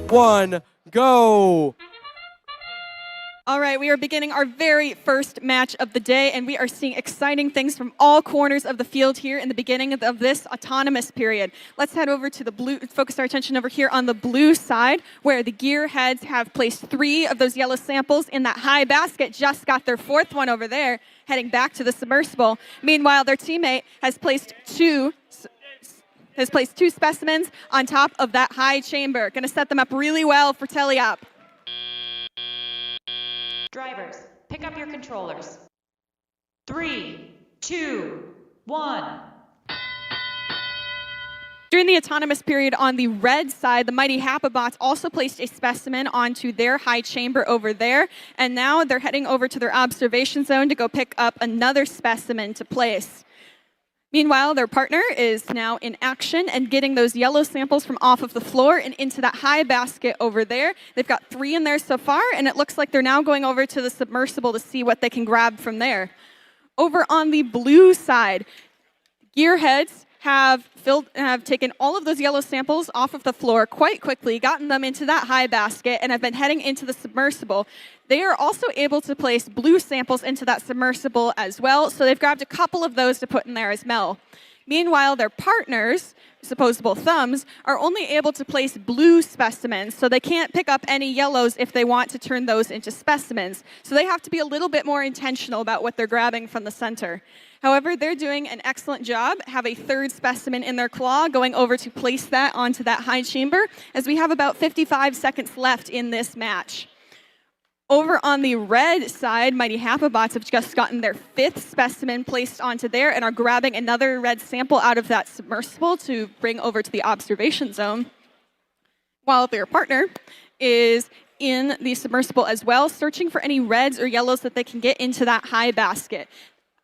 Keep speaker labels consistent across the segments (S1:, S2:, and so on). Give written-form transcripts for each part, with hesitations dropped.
S1: 1, go!
S2: All right, we are beginning our very first match of the day, and we are seeing exciting things from all corners of the field here in the beginning of this autonomous period. Let's head over to the blue, focus our attention over here on the blue side, where the GEarheads have placed 3 of those yellow samples in that high basket, just got their 4th one over there, heading back to the submersible. Meanwhile, their teammate has placed 2 specimens on top of that high chamber. Going to set them up really well for teleop.
S3: Drivers, pick up your controllers. 3, 2, 1.
S2: During the autonomous period on the red side, the mighty Hapabots also placed a specimen onto their high chamber over there, and now they're heading over to their observation zone to go pick up another specimen to place. Meanwhile, their partner is now in action and getting those yellow samples from off of the floor and into that high basket over there. They've got 3 in there so far, and it looks like they're now going over to the submersible to see what they can grab from there. Over on the blue side, GEarheads have taken all of those yellow samples off of the floor quite quickly, gotten them into that high basket, and have been heading into the submersible. They are also able to place blue samples into that submersible as well, so they've grabbed a couple of those to put in there as well. Meanwhile, their partners, supposable thumbs, are only able to place blue specimens, so they can't pick up any yellows if they want to turn those into specimens. So they have to be a little bit more intentional about what they're grabbing from the center. However, they're doing an excellent job, have a 3rd specimen in their claw, going over to place that onto that high chamber, as we have about 55 seconds left in this match. Over on the red side, mighty Hapabots have just gotten their 5th specimen placed onto there and are grabbing another red sample out of that submersible to bring over to the observation zone, while their partner is in the submersible as well, searching for any reds or yellows that they can get into that high basket.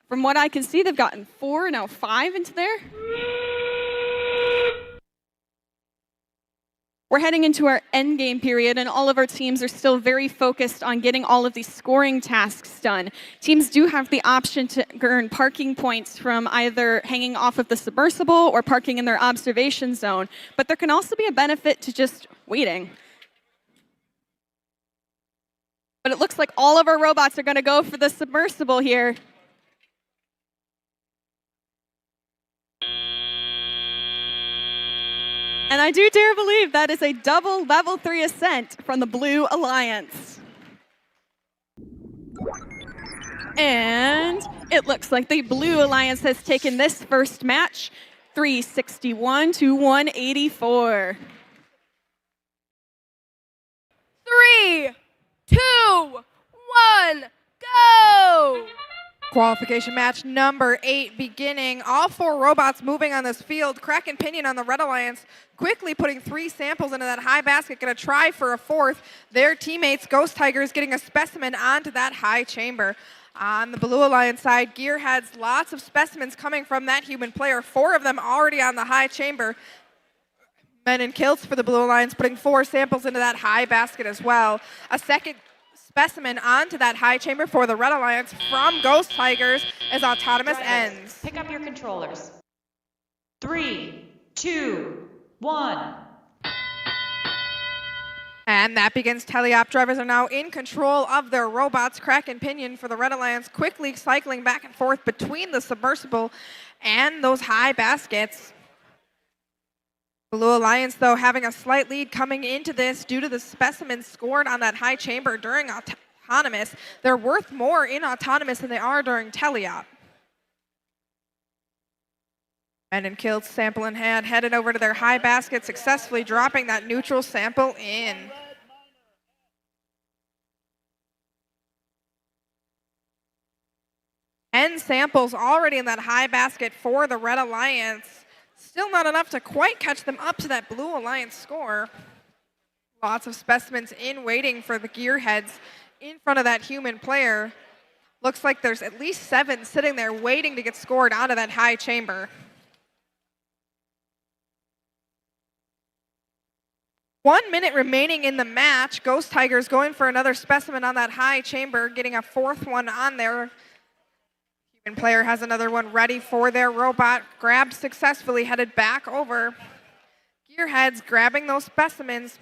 S2: From what I can see, they've gotten 4, now 5 into there. We're heading into our end game period, and all of our teams are still very focused on getting all of these scoring tasks done. Teams do have the option to earn parking points from either hanging off of the submersible or parking in their observation zone, but there can also be a benefit to just waiting. But it looks like all of our robots are going to go for the submersible here. And I do dare believe that is a double level 3 ascent from the Blue Alliance. And it looks like the Blue Alliance has taken this first match, 361 to 184.
S4: 3, 2, 1, go!
S5: Qualification match number 8 beginning. All 4 robots moving on this field. Crack and Pinion on the Red Alliance quickly putting 3 samples into that high basket. Going to try for a 4th. Their teammates, Ghost Tigers, getting a specimen onto that high chamber. On the Blue Alliance side, GEarheads, lots of specimens coming from that human player. 4 of them already on the high chamber. Men in kilts for the Blue Alliance putting 4 samples into that high basket as well. A second specimen onto that high chamber for the Red Alliance from Ghost Tigers as autonomous ends.
S3: Pick up your controllers. 3, 2, 1.
S5: And that begins teleop. Drivers are now in control of their robots. Crack and Pinion for the Red Alliance, quickly cycling back and forth between the submersible and those high baskets. Blue Alliance, though, having a slight lead coming into this due to the specimens scored on that high chamber during autonomous. They're worth more in autonomous than they are during teleop. Men in kilts, sample in hand, headed over to their high basket, successfully dropping that neutral sample in. And samples already in that high basket for the Red Alliance. Still not enough to quite catch them up to that Blue Alliance score. Lots of specimens in waiting for the GEarheads in front of that human player. Looks like there's at least 7 sitting there waiting to get scored onto that high chamber. 1 minute remaining in the match. Ghost Tigers going for another specimen on that high chamber, getting a 4th one on there. Human player has another one ready for their robot. Grabbed successfully, headed back over. GEarheads grabbing those specimens.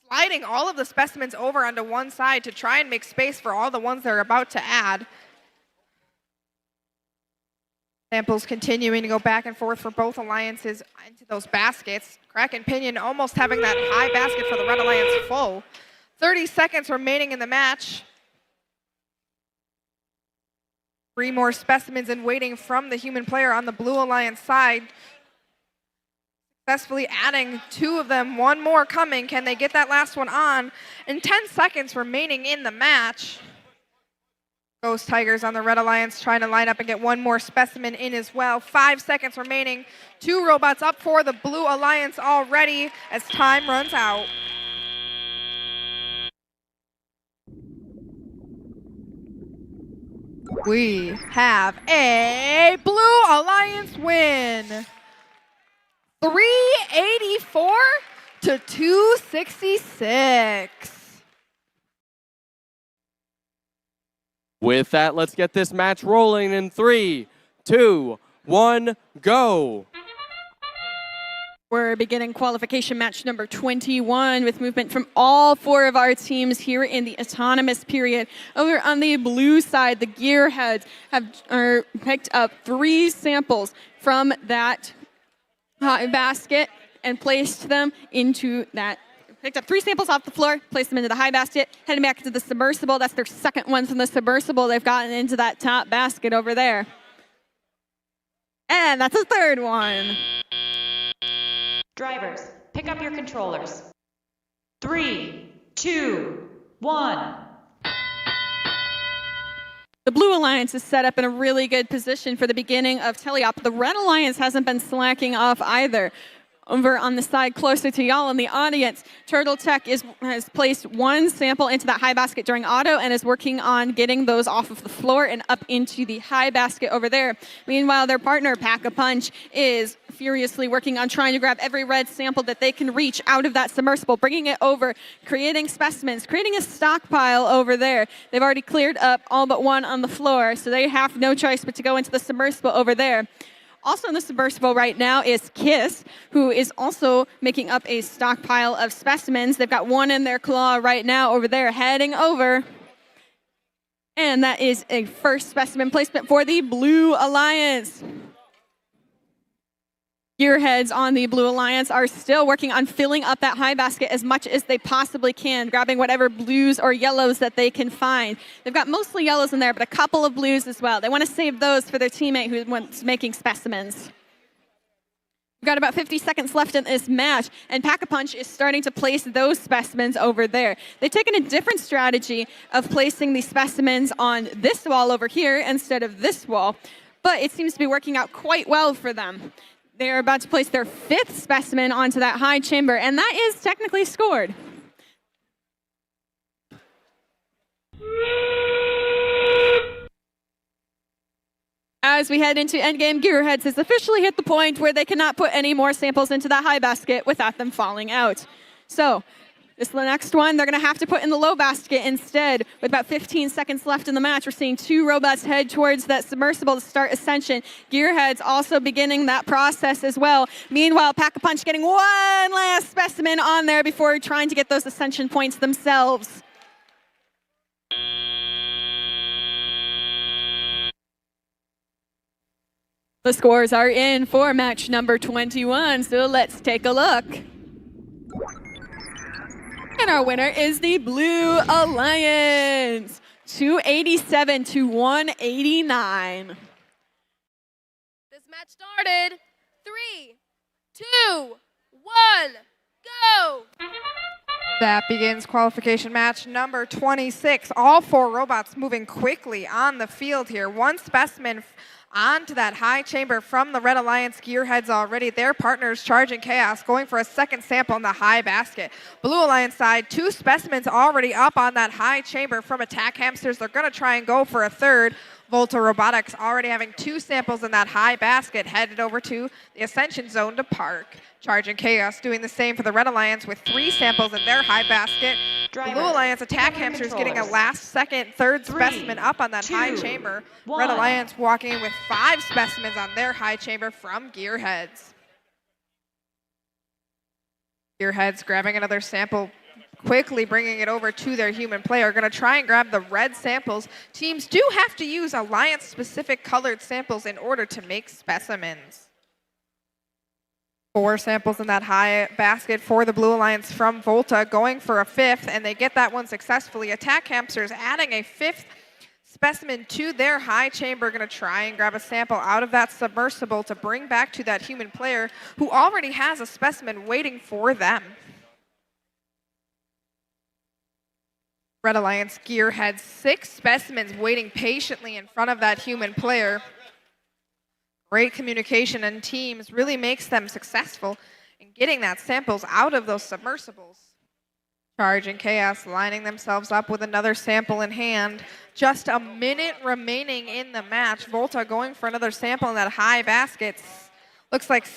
S5: sliding all of the specimens over onto one side to try and make space for all the ones they're about to add. Samples continuing to go back and forth for both alliances into those baskets. Kraken Pinion almost having that high basket for the Red Alliance full. 30 seconds remaining in the match. 3 more specimens in waiting from the human player on the Blue Alliance side. Successfully adding 2 of them, 1 more coming. Can they get that last one on? And 10 seconds remaining in the match. Ghost Tigers on the Red Alliance trying to line up and get 1 more specimen in as well. 5 seconds remaining. 2 robots up for the Blue Alliance already as time runs out. We have a Blue Alliance win. 384 to 266.
S1: With that, let's get this match rolling in 3, 2, 1, go.
S2: We're beginning qualification match number 21 with movement from all 4 of our teams here in the autonomous period. Over on the blue side, the Gearheads have picked up 3 samples from that basket and placed them into that. Picked up 3 samples off the floor, placed them into the high basket, heading back to the submersible. That's their second one from the submersible. They've gotten into that top basket over there. And that's a 3rd one.
S3: Drivers, pick up your controllers. 3, 2, 1.
S2: The Blue Alliance is set up in a really good position for the beginning of teleop. The Red Alliance hasn't been slacking off either. Over on the side closer to y'all in the audience, Turtle Tech has placed 1 sample into that high basket during auto and is working on getting those off of the floor and up into the high basket over there. Meanwhile, their partner, Pack-a-Punch, is furiously working on trying to grab every red sample that they can reach out of that submersible, bringing it over, creating specimens, creating a stockpile over there. They've already cleared up all but 1 on the floor, so they have no choice but to go into the submersible over there. Also in the submersible right now is Kiss, who is also making up a stockpile of specimens. They've got 1 in their claw right now over there, heading over. And that is a first specimen placement for the Blue Alliance. Gearheads on the Blue Alliance are still working on filling up that high basket as much as they possibly can, grabbing whatever blues or yellows that they can find. They've got mostly yellows in there, but a couple of blues as well. They want to save those for their teammate who's making specimens. We've got about 50 seconds left in this match, and Pack-a-Punch is starting to place those specimens over there. They've taken a different strategy of placing the specimens on this wall over here instead of this wall, but it seems to be working out quite well for them. They're about to place their 5th specimen onto that high chamber, and that is technically scored. As we head into endgame, Gearheads has officially hit the point where they cannot put any more samples into that high basket without them falling out. So this is the next one. They're going to have to put in the low basket instead. With about 15 seconds left in the match, we're seeing 2 robots head towards that submersible to start ascension. Gearheads also beginning that process as well. Meanwhile, Pack-a-Punch getting 1 last specimen on there before trying to get those ascension points themselves. The scores are in for match number 21, so let's take a look. And our winner is the Blue Alliance, 287 to 189.
S4: This match started. 3, 2, 1, go!
S5: That begins qualification match number 26. All 4 robots moving quickly on the field here. 1 specimen onto that high chamber from the Red Alliance Gearheads already. Their partners Charging Chaos going for a 2nd sample in the high basket. Blue Alliance side, 2 specimens already up on that high chamber from Attack Hamsters. They're going to try and go for a 3rd. Volta Robotics already having 2 samples in that high basket, headed over to the Ascension Zone to park. Charging Chaos doing the same for the Red Alliance with 3 samples in their high basket.
S3: Driver,
S5: Blue Alliance Attack Hamsters getting a last-second 3rd specimen up on that high chamber. Red Alliance walking in with 5 specimens on their high chamber from Gearheads. Gearheads grabbing another sample quickly bringing it over to their human player. Going to try and grab the red samples. Teams do have to use Alliance-specific colored samples in order to make specimens. 4 samples in that high basket for the Blue Alliance from Volta, going for a 5th, and they get that one successfully. Attack Hamsters adding a 5th specimen to their high chamber. Going to try and grab a sample out of that submersible to bring back to that human player who already has a specimen waiting for them. Red Alliance GEarheads, 6 specimens waiting patiently in front of that human player. Great communication and teams really makes them successful in getting that samples out of those submersibles. Charging Chaos, lining themselves up with another sample in hand. Just a minute remaining in the match. Volta going for another sample in that high basket. Looks like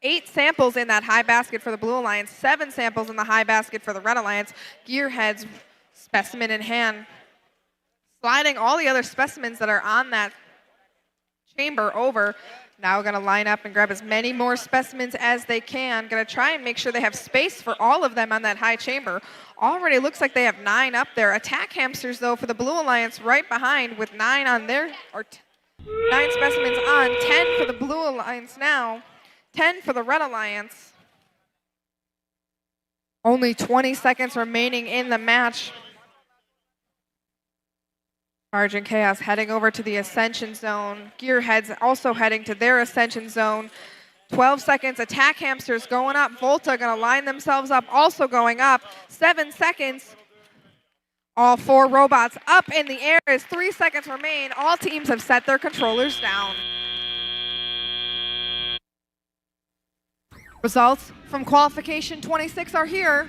S5: 8 samples in that high basket for the Blue Alliance, 7 samples in the high basket for the Red Alliance. GEarheads, specimen in hand. Sliding all the other specimens that are on that chamber over. Now going to line up and grab as many more specimens as they can. Going to try and make sure they have space for all of them on that high chamber. Already looks like they have 9 up there. Attack Hamsters, though, for the Blue Alliance right behind with 9 on their, 9 specimens on. 10 for the Blue Alliance now. 10 for the Red Alliance. Only 20 seconds remaining in the match. Charging Chaos heading over to the Ascension Zone. GEarheads also heading to their Ascension Zone. 12 seconds. Attack Hamsters going up. Volta going to line themselves up, also going up. 7 seconds. All 4 robots up in the air as 3 seconds remain. All teams have set their controllers down. Results from qualification 26 are here.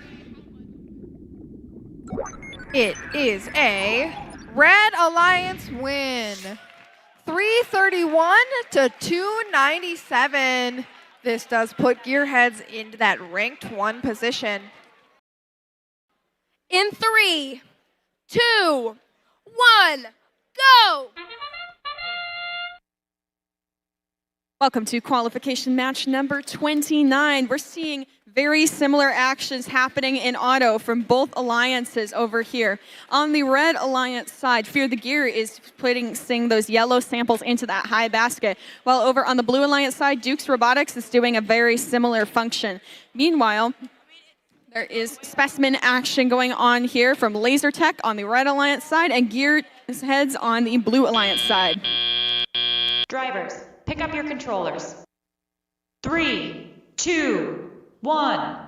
S5: It is a Red Alliance win. 331 to 297. This does put GEarheads into that ranked 1 position.
S4: In 3, 2, 1, go!
S2: Welcome to qualification match number 29. We're seeing very similar actions happening in auto from both alliances over here. On the Red Alliance side, Fear the Gear is placing those yellow samples into that high basket, while over on the Blue Alliance side, Duke's Robotics is doing a very similar function. Meanwhile, there is specimen action going on here from Laser Tech on the Red Alliance side and GEarheads on the Blue Alliance side.
S3: Drivers, pick up your controllers. 3, 2, 1.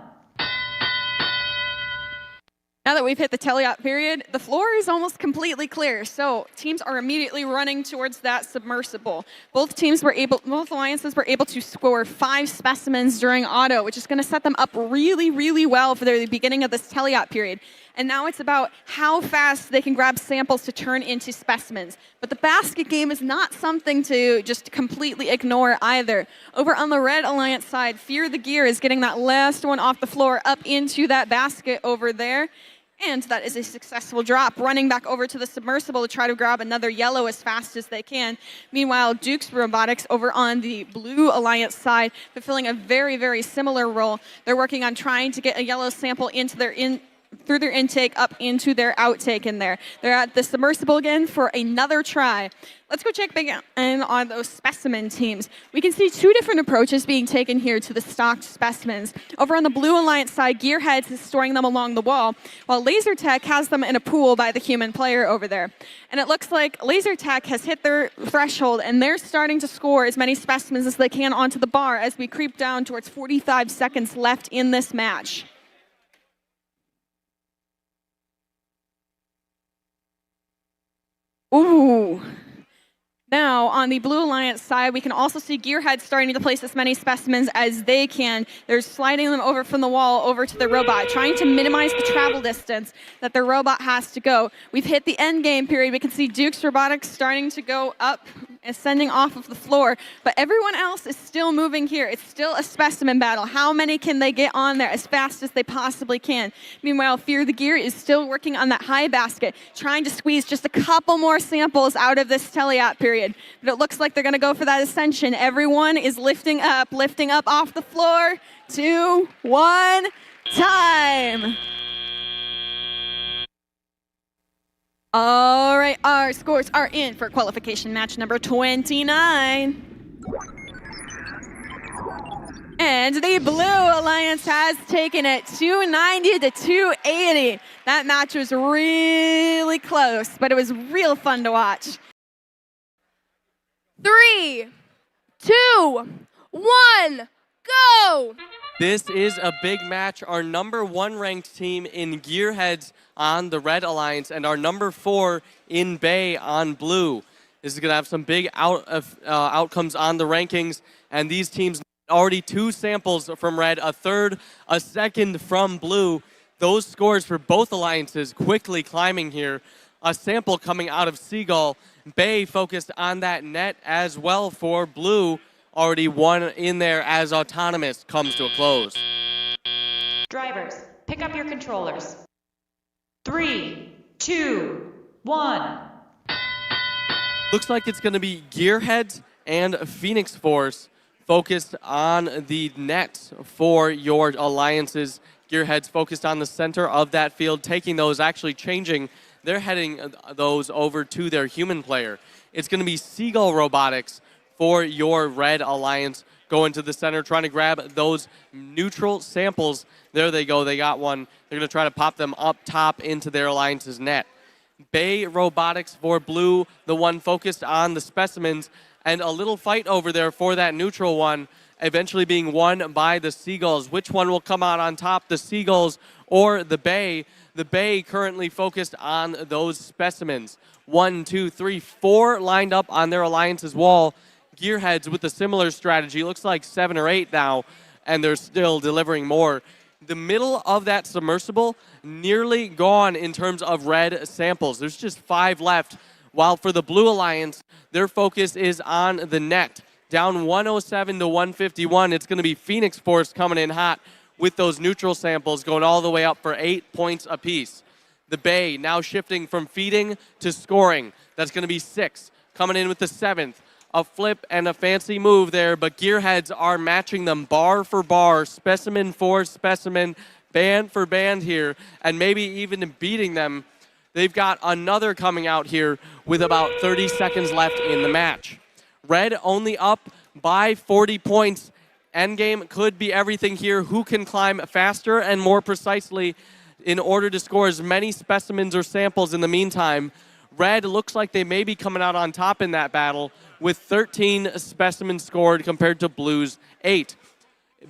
S2: Now that we've hit the teleop period, the floor is almost completely clear, so teams are immediately running towards that submersible. Both alliances were able to score 5 specimens during auto, which is going to set them up really, really well for the beginning of this teleop period. And now it's about how fast they can grab samples to turn into specimens. But the basket game is not something to just completely ignore either. Over on the Red Alliance side, Fear the Gear is getting that last one off the floor up into that basket over there. And that is a successful drop, running back over to the submersible to try to grab another yellow as fast as they can. Meanwhile, Duke's Robotics over on the Blue Alliance side, fulfilling a very, very similar role. They're working on trying to get a yellow sample into their through their intake up into their outtake in there. They're at the submersible again for another try. Let's go check back in on those specimen teams. We can see 2 different approaches being taken here to the stocked specimens. Over on the Blue Alliance side, GEarheads is storing them along the wall, while Laser Tech has them in a pool by the human player over there. And it looks like Laser Tech has hit their threshold, and they're starting to score as many specimens as they can onto the bar as we creep down towards 45 seconds left in this match. Ooh. Now, on the Blue Alliance side, we can also see GEarheads starting to place as many specimens as they can. They're sliding them over from the wall over to the robot, trying to minimize the travel distance that the robot has to go. We've hit the end game period. We can see Duke's Robotics starting to go up, ascending off of the floor, but everyone else is still moving here. It's still a specimen battle. How many can they get on there as fast as they possibly can? Meanwhile, Fear the Gear is still working on that high basket, trying to squeeze just a couple more samples out of this teleop period. But it looks like they're going to go for that ascension. Everyone is lifting up off the floor. 2, 1, time. All right, our scores are in for qualification match number 29. And the Blue Alliance has taken it 290 to 280. That match was really close, but it was real fun to watch.
S4: 3, 2, 1, go!
S1: This is a big match. Our number 1 ranked team in GEarheads on the Red Alliance and our number 4 in Bay on Blue. This is going to have some big outcomes on the rankings, and these teams already 2 samples from Red, a third, a second from Blue. Those scores for both alliances quickly climbing here. A sample coming out of Seagull. Bay focused on that net as well for Blue. Already 1 in there as Autonomous comes to a close.
S3: Drivers, pick up your controllers. 3, 2, 1.
S1: Looks like it's going to be GEarheads and Phoenix Force focused on the net for your alliances. GEarheads focused on the center of that field, taking those, actually changing. They're heading those over to their human player. It's going to be Seagull Robotics for your Red Alliance going to the center, trying to grab those neutral samples. There they go. They got one. They're going to try to pop them up top into their alliance's net. Bay Robotics for Blue, the one focused on the specimens, and a little fight over there for that neutral one, eventually being won by the Seagulls. Which one will come out on top, the Seagulls or the Bay? The Bay currently focused on those specimens. 1, 2, 3, 4 lined up on their alliance's wall. GEarheads with a similar strategy. Looks like 7 or 8 now, and they're still delivering more. The middle of that submersible nearly gone in terms of red samples. There's just 5 left, while for the Blue Alliance, their focus is on the net. Down 107 to 151, it's going to be Phoenix Force coming in hot with those neutral samples going all the way up for 8 points apiece. The Bay now shifting from feeding to scoring. That's going to be 6. Coming in with the 7th. A flip and a fancy move there, but GEarheads are matching them bar for bar, specimen for specimen, band for band here, and maybe even beating them. They've got another coming out here with about 30 seconds left in the match. Red only up by 40 points. Endgame could be everything here. Who can climb faster and more precisely in order to score as many specimens or samples in the meantime? Red looks like they may be coming out on top in that battle with 13 specimens scored compared to Blue's 8.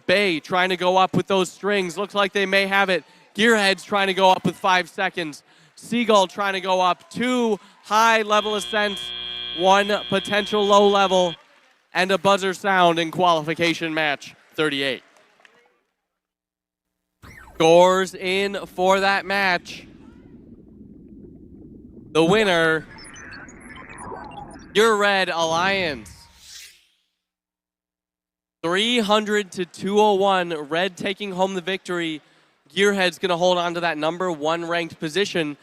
S1: Bay trying to go up with those strings. Looks like they may have it. GEarheads trying to go up with 5 seconds. Seagull trying to go up. 2 high level ascents, 1 potential low level, and a buzzer sound in qualification match 38. Scores in for that match. The winner, your Red Alliance. 300 to 201, Red taking home the victory. GEarheads going to hold on to that number 1 ranked position.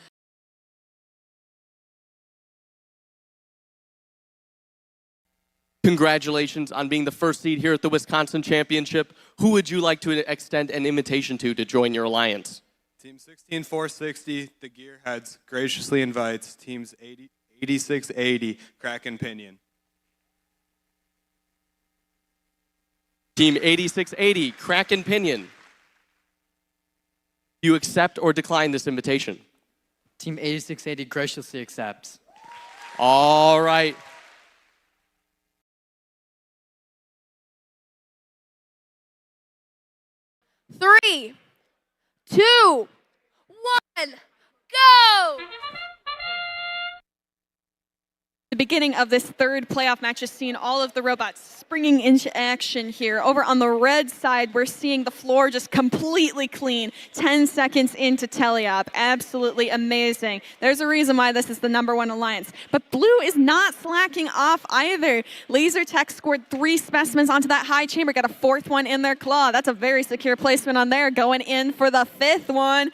S1: Congratulations on being the first seed here at the Wisconsin Championship. Who would you like to extend an invitation to join your alliance?
S6: Team 16460, the GEarheads, graciously invites teams 8680, Kraken Pinion.
S1: Team 8680, Kraken Pinion. Do you accept or decline this invitation?
S7: Team 8680 graciously accepts.
S1: All right.
S4: Three, 2, 1, go!
S2: The beginning of this third playoff match is seeing all of the robots springing into action here. Over on the red side, we're seeing the floor just completely clean. 10 seconds into teleop. Absolutely amazing. There's a reason why this is the number 1 alliance. But Blue is not slacking off either. Laser Tech scored 3 specimens onto that high chamber. Got a 4th one in their claw. That's a very secure placement on there. Going in for the 5th one.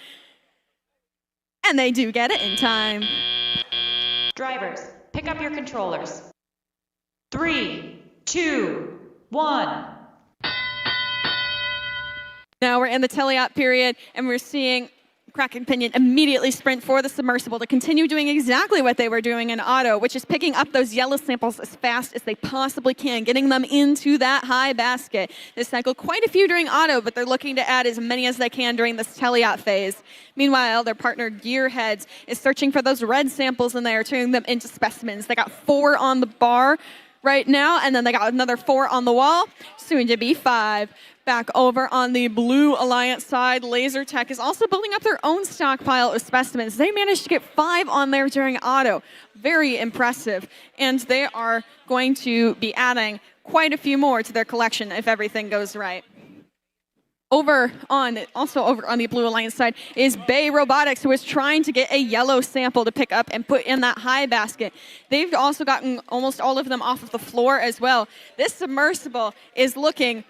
S2: And they do get it in time.
S3: Drivers, pick up your controllers. 3, 2, 1.
S2: Now we're in the teleop period, and we're seeing Kraken Pinion immediately sprint for the submersible to continue doing exactly what they were doing in auto, which is picking up those yellow samples as fast as they possibly can, getting them into that high basket. They cycled quite a few during auto, but they're looking to add as many as they can during this teleop phase. Meanwhile, their partner GEarheads is searching for those red samples in there, turning them into specimens. They got 4 on the bar right now, and then they got another 4 on the wall, soon to be 5. Back over on the Blue Alliance side, Laser Tech is also building up their own stockpile of specimens. They managed to get 5 on there during auto. Very impressive. And they are going to be adding quite a few more to their collection if everything goes right. Also over on the Blue Alliance side is Bay Robotics, who is trying to get a yellow sample to pick up and put in that high basket. They've also gotten almost all of them off of the floor as well. This submersible is looking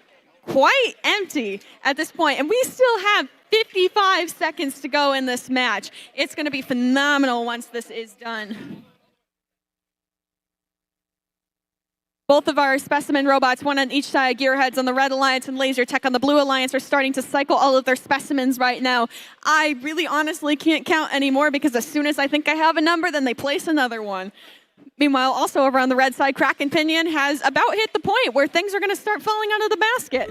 S2: quite empty at this point, and we still have 55 seconds to go in this match. It's going to be phenomenal once this is done. Both of our specimen robots, one on each side, GEarheads on the Red Alliance and Laser Tech on the Blue Alliance, are starting to cycle all of their specimens right now. I really honestly can't count anymore because as soon as I think I have a number, then they place another one. Meanwhile, also over on the red side, Kraken Pinion has about hit the point where things are going to start falling out of the basket.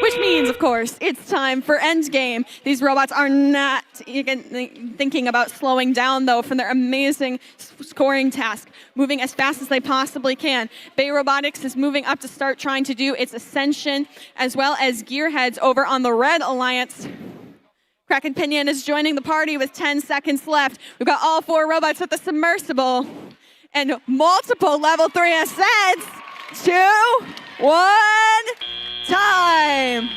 S2: Which means, of course, it's time for endgame. These robots are not even thinking about slowing down, though, from their amazing scoring task, moving as fast as they possibly can. Bay Robotics is moving up to start trying to do its ascension, as well as GEarheads over on the Red Alliance. Kraken Pinion is joining the party with 10 seconds left. We've got all 4 robots with the submersible and multiple level 3 ascents. 2, 1, time.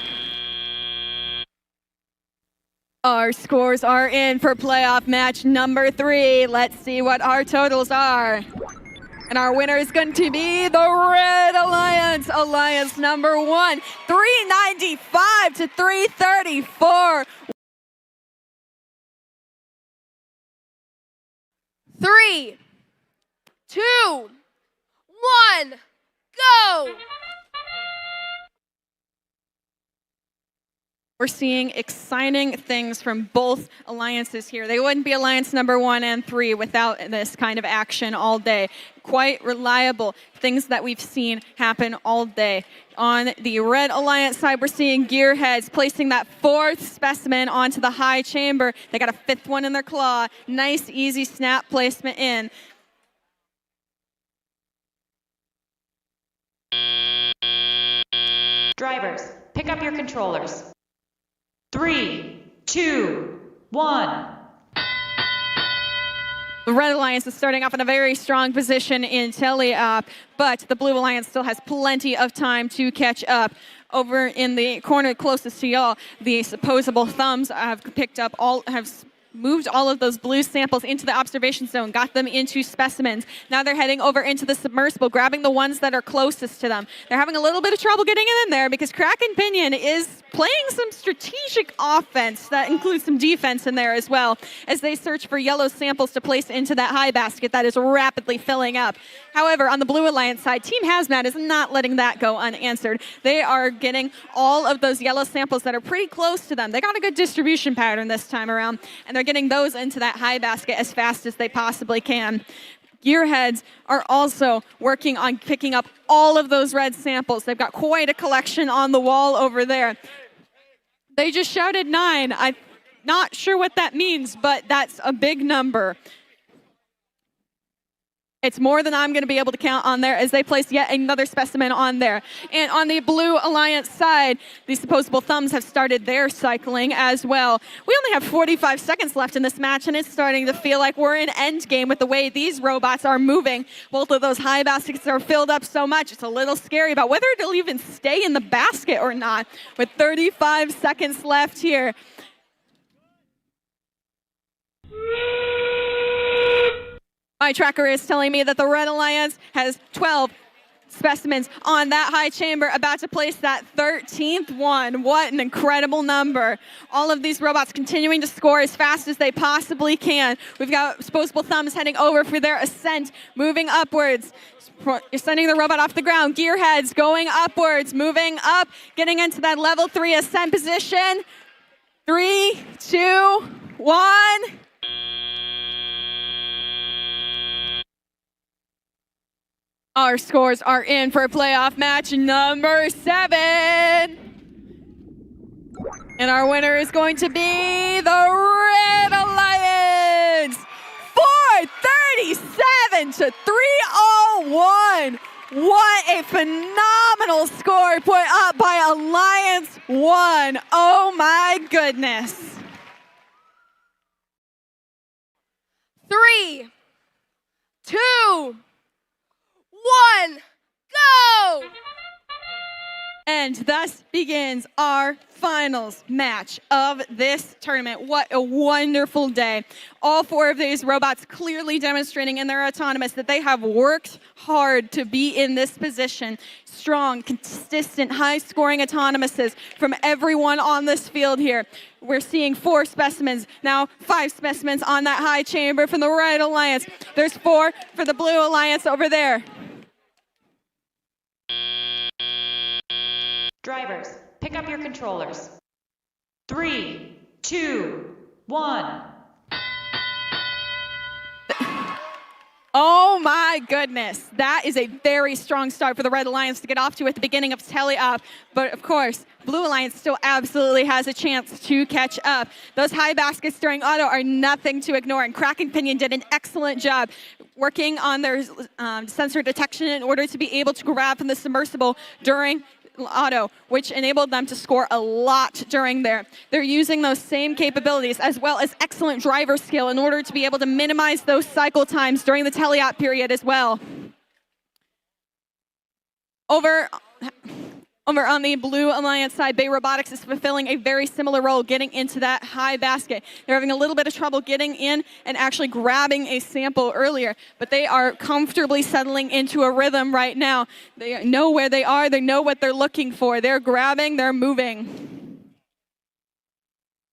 S2: Our scores are in for playoff match number 3. Let's see what our totals are. And our winner is going to be the Red Alliance, Alliance number 1, 395 to 334.
S4: 3, 2, 1, go!
S2: We're seeing exciting things from both alliances here. They wouldn't be alliance number 1 and 3 without this kind of action all day. Quite reliable things that we've seen happen all day. On the Red Alliance side, we're seeing GEarheads placing that 4th specimen onto the high chamber. They got a 5th one in their claw. Nice, easy snap placement in.
S3: Drivers, pick up your controllers. 3, 2, 1.
S2: The Red Alliance is starting off in a very strong position in teleop, but the Blue Alliance still has plenty of time to catch up. Over in the corner closest to y'all, the supposable thumbs have moved all of those blue samples into the observation zone, got them into specimens. Now they're heading over into the submersible, grabbing the ones that are closest to them. They're having a little bit of trouble getting in there because Kraken Pinion is playing some strategic offense that includes some defense in there as well, as they search for yellow samples to place into that high basket that is rapidly filling up. However, on the Blue Alliance side, Team Hazmat is not letting that go unanswered. They are getting all of those yellow samples that are pretty close to them. They got a good distribution pattern this time around, and they're getting those into that high basket as fast as they possibly can. GEarheads are also working on picking up all of those red samples. They've got quite a collection on the wall over there. They just shouted 9. I'm not sure what that means, but that's a big number. It's more than I'm going to be able to count on there as they place yet another specimen on there. And on the Blue Alliance side, the supposable thumbs have started their cycling as well. We only have 45 seconds left in this match, and it's starting to feel like we're in endgame with the way these robots are moving. Both of those high baskets are filled up so much, it's a little scary about whether it'll even stay in the basket or not. With 35 seconds left here. My tracker is telling me that the Red Alliance has 12 specimens on that high chamber, about to place that 13th one. What an incredible number. All of these robots continuing to score as fast as they possibly can. We've got disposable thumbs heading over for their ascent, moving upwards. You're sending the robot off the ground. GEarheads going upwards, moving up, getting into that level 3 ascent position. 3, 2, 1. Our scores are in for playoff match number 7. And our winner is going to be the Red Alliance. 437 to 301. What a phenomenal score put up by Alliance 1. Oh my goodness.
S4: 3, 2, 1, go!
S2: And thus begins our finals match of this tournament. What a wonderful day. All 4 of these robots clearly demonstrating in their autonomous that they have worked hard to be in this position. Strong, consistent, high-scoring autonomouses from everyone on this field here. We're seeing 4 specimens, now 5 specimens on that high chamber from the Red Alliance. There's 4 for the Blue Alliance over there.
S3: Drivers, pick up your controllers. 3, 2, 1.
S2: Oh my goodness, that is a very strong start for the Red Alliance to get off to at the beginning of teleop. But of course, Blue Alliance still absolutely has a chance to catch up. Those high baskets during auto are nothing to ignore, and Kraken Pinion did an excellent job working on their sensor detection in order to be able to grab from the submersible during auto, which enabled them to score a lot during there. They're using those same capabilities as well as excellent driver skill in order to be able to minimize those cycle times during the teleop period as well. Over on the Blue Alliance side, Bay Robotics is fulfilling a very similar role, getting into that high basket. They're having a little bit of trouble getting in and actually grabbing a sample earlier, but they are comfortably settling into a rhythm right now. They know where they are, they know what they're looking for. They're grabbing, they're moving.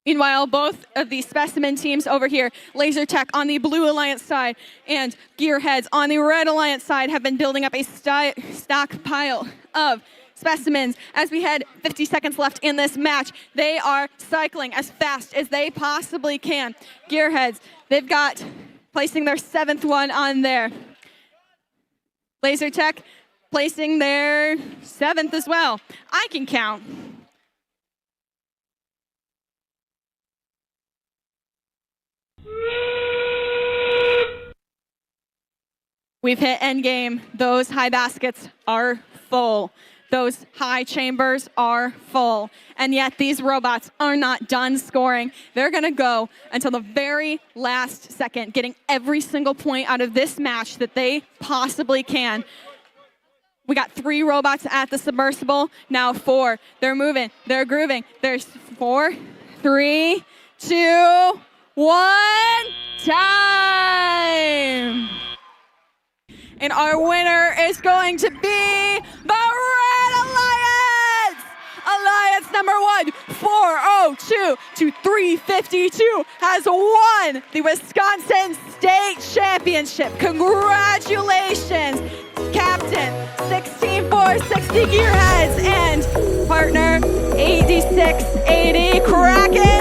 S2: Meanwhile, both of the specimen teams over here, Laser Tech on the Blue Alliance side and GEarheads on the Red Alliance side, have been building up a stockpile of specimens. As we had 50 seconds left in this match, they are cycling as fast as they possibly can. GEarheads, they've got placing their 7th one on there. Laser Tech placing their 7th as well. I can count. We've hit endgame. Those high baskets are full. Those high chambers are full. And yet these robots are not done scoring. They're going to go until the very last second, getting every single point out of this match that they possibly can. We got 3 robots at the submersible, now 4. They're moving, they're grooving. There's 4, 3, 2, 1, time! And our winner is going to be the Red Alliance! Alliance number 1, 402 to 352, has won the Wisconsin State Championship. Congratulations, Captain 16460 GEarheads and partner 8680 Kraken!